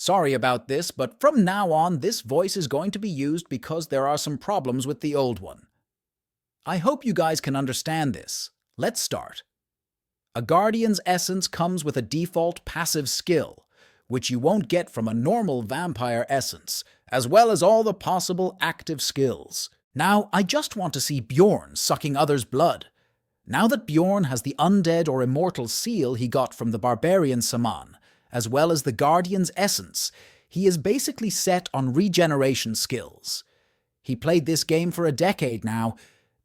Sorry about this, but from now on this voice is going to be used because there are some problems with the old one. I hope you guys can understand this. Let's start. A Guardian's essence comes with a default passive skill, which you won't get from a normal vampire essence, as well as all the possible active skills. Now, I just want to see Bjorn sucking others' blood. Now that Bjorn has the undead or immortal seal he got from the barbarian Saman, as well as the Guardian's essence, he is basically set on regeneration skills. He played this game for a decade now,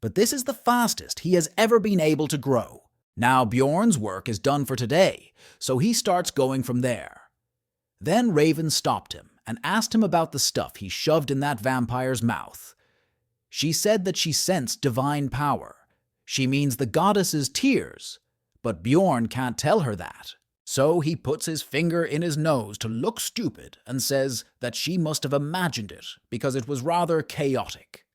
but this is the fastest he has ever been able to grow. Now Bjorn's work is done for today, so he starts going from there. Then Raven stopped him and asked him about the stuff he shoved in that vampire's mouth. She said that she sensed divine power. She means the goddess's tears, but Bjorn can't tell her that. So he puts his finger in his nose to look stupid and says that she must have imagined it because it was rather chaotic.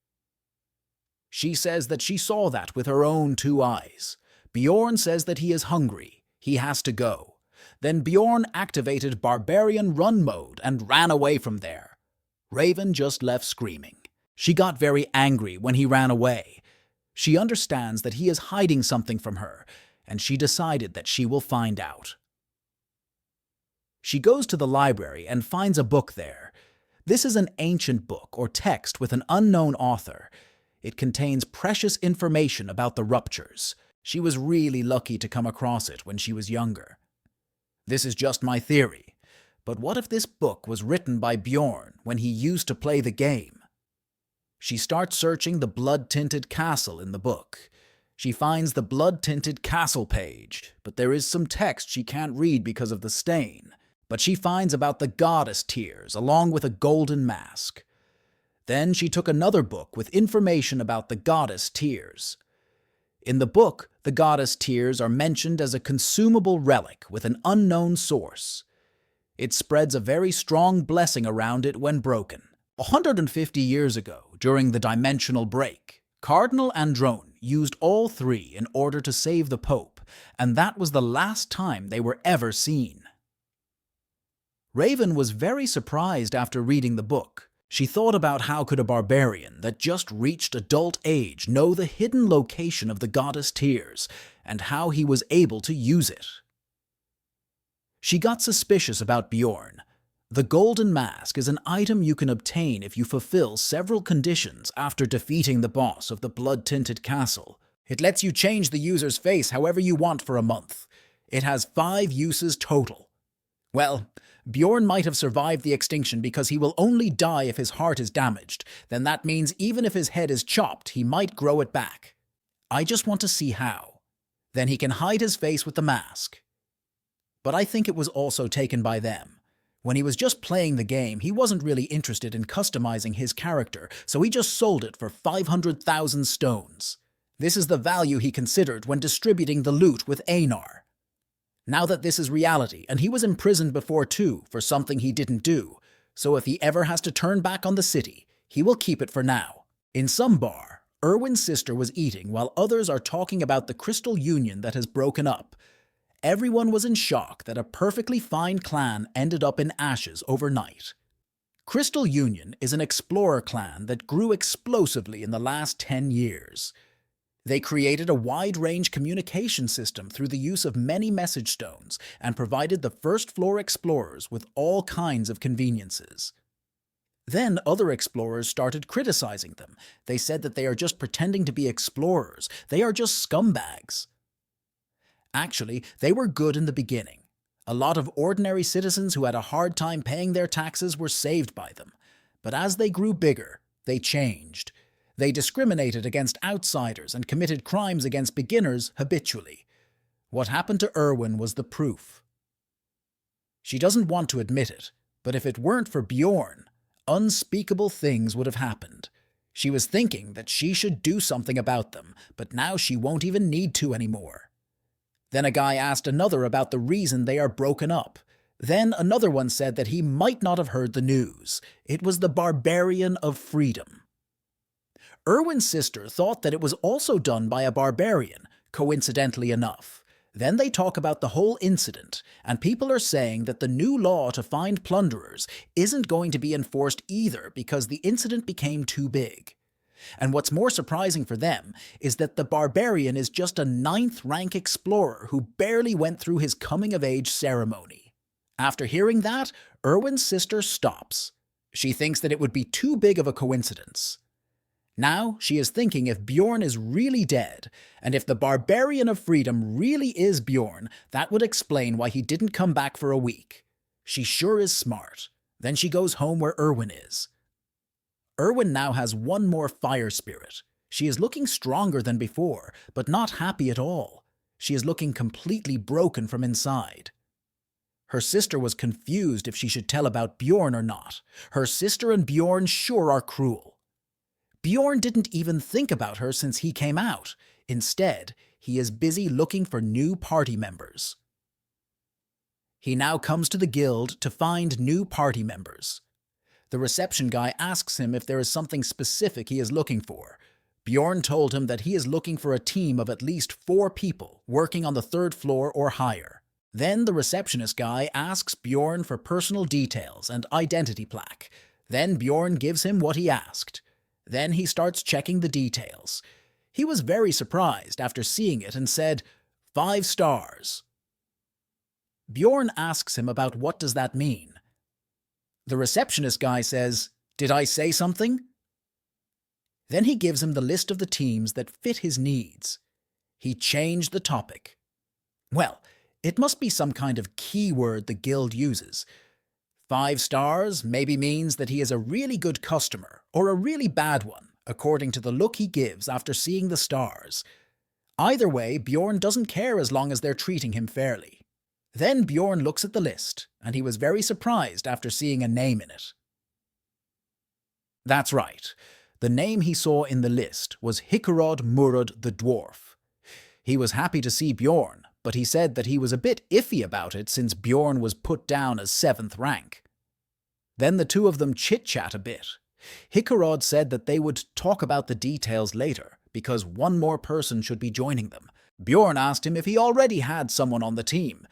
She says that she saw that with her own 2 eyes. Bjorn says that he is hungry. He has to go. Then Bjorn activated Barbarian Run mode and ran away from there. Raven just left screaming. She got very angry when he ran away. She understands that he is hiding something from her, and she decided that she will find out. She goes to the library and finds a book there. This is an ancient book or text with an unknown author. It contains precious information about the ruptures. She was really lucky to come across it when she was younger. This is just my theory, but what if this book was written by Bjorn when he used to play the game? She starts searching the blood-tinted castle in the book. She finds the blood-tinted castle page, but there is some text she can't read because of the stain. But she finds about the goddess tears along with a golden mask. Then she took another book with information about the goddess tears. In the book, the goddess tears are mentioned as a consumable relic with an unknown source. It spreads a very strong blessing around it when broken. 150 years ago, during the dimensional break, Cardinal Androne used all 3 in order to save the Pope, and that was the last time they were ever seen. Raven was very surprised after reading the book. She thought about how could a barbarian that just reached adult age know the hidden location of the goddess tears, and how he was able to use it. She got suspicious about Bjorn. The golden mask is an item you can obtain if you fulfill several conditions after defeating the boss of the blood-tinted castle. It lets you change the user's face however you want for a month. It has 5 uses total. Well, Bjorn might have survived the extinction because he will only die if his heart is damaged. Then that means even if his head is chopped, he might grow it back. I just want to see how. Then he can hide his face with the mask. But I think it was also taken by them. When he was just playing the game, he wasn't really interested in customizing his character, so he just sold it for 500,000 stones. This is the value he considered when distributing the loot with Einar. Now that this is reality, and he was imprisoned before too for something he didn't do, so if he ever has to turn back on the city, he will keep it for now. In some bar, Irwin's sister was eating while others are talking about the crystal union that has broken up. Everyone was in shock that a perfectly fine clan ended up in ashes overnight. Crystal Union is an explorer clan that grew explosively in the last 10 years. They created a wide-range communication system through the use of many message stones and provided the first-floor explorers with all kinds of conveniences. Then other explorers started criticizing them. They said that they are just pretending to be explorers. They are just scumbags. Actually, they were good in the beginning. A lot of ordinary citizens who had a hard time paying their taxes were saved by them. But as they grew bigger, they changed. They discriminated against outsiders and committed crimes against beginners habitually. What happened to Irwin was the proof. She doesn't want to admit it, but if it weren't for Bjorn, unspeakable things would have happened. She was thinking that she should do something about them, but now she won't even need to anymore. Then a guy asked another about the reason they are broken up. Then another one said that he might not have heard the news. It was the Barbarian of Freedom. Irwin's sister thought that it was also done by a barbarian, coincidentally enough. Then they talk about the whole incident, and people are saying that the new law to find plunderers isn't going to be enforced either because the incident became too big. And what's more surprising for them is that the barbarian is just a 9th rank explorer who barely went through his coming-of-age ceremony. After hearing that, Irwin's sister stops. She thinks that it would be too big of a coincidence. Now she is thinking if Bjorn is really dead, and if the Barbarian of Freedom really is Bjorn, that would explain why he didn't come back for a week. She sure is smart. Then she goes home where Irwin is. Irwin now has one more fire spirit. She is looking stronger than before, but not happy at all. She is looking completely broken from inside. Her sister was confused if she should tell about Bjorn or not. Her sister and Bjorn sure are cruel. Bjorn didn't even think about her since he came out. Instead, he is busy looking for new party members. He now comes to the guild to find new party members. The reception guy asks him if there is something specific he is looking for. Bjorn told him that he is looking for a team of at least 4 people working on the 3rd floor or higher. Then the receptionist guy asks Bjorn for personal details and identity plaque. Then Bjorn gives him what he asked. Then he starts checking the details. He was very surprised after seeing it and said, 5 stars. Bjorn asks him about what does that mean. The receptionist guy says, "Did I say something?" Then he gives him the list of the teams that fit his needs. He changed the topic. Well, it must be some kind of keyword the guild uses. 5 stars maybe means that he is a really good customer or a really bad one, according to the look he gives after seeing the stars. Either way, Bjorn doesn't care as long as they're treating him fairly. Then Bjorn looks at the list, and he was very surprised after seeing a name in it. That's right. The name he saw in the list was Hikarod Murud the Dwarf. He was happy to see Bjorn, but he said that he was a bit iffy about it since Bjorn was put down as 7th rank. Then the two of them chit-chat a bit. Hikarod said that they would talk about the details later, because one more person should be joining them. Bjorn asked him if he already had someone on the team.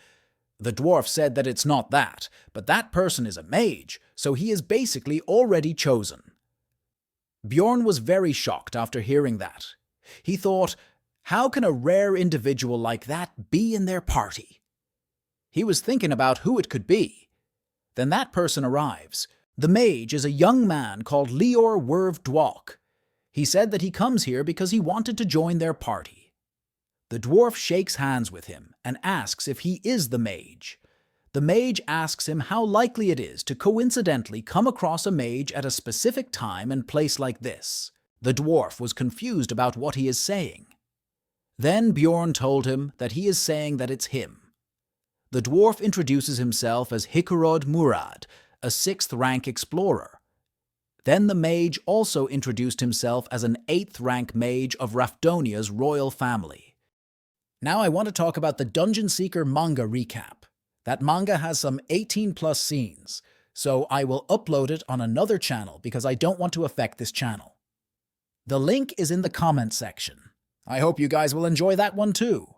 The dwarf said that it's not that, but that person is a mage, so he is basically already chosen. Bjorn was very shocked after hearing that. He thought, how can a rare individual like that be in their party? He was thinking about who it could be. Then that person arrives. The mage is a young man called Leor Werv Dwalk. He said that he comes here because he wanted to join their party. The dwarf shakes hands with him and asks if he is the mage. The mage asks him how likely it is to coincidentally come across a mage at a specific time and place like this. The dwarf was confused about what he is saying. Then Bjorn told him that he is saying that it's him. The dwarf introduces himself as Hikarod Murad, a 6th rank explorer. Then the mage also introduced himself as an 8th rank mage of Rafdonia's royal family. Now I want to talk about the Dungeon Seeker manga recap. That manga has some 18+ scenes, so I will upload it on another channel because I don't want to affect this channel. The link is in the comment section. I hope you guys will enjoy that one too.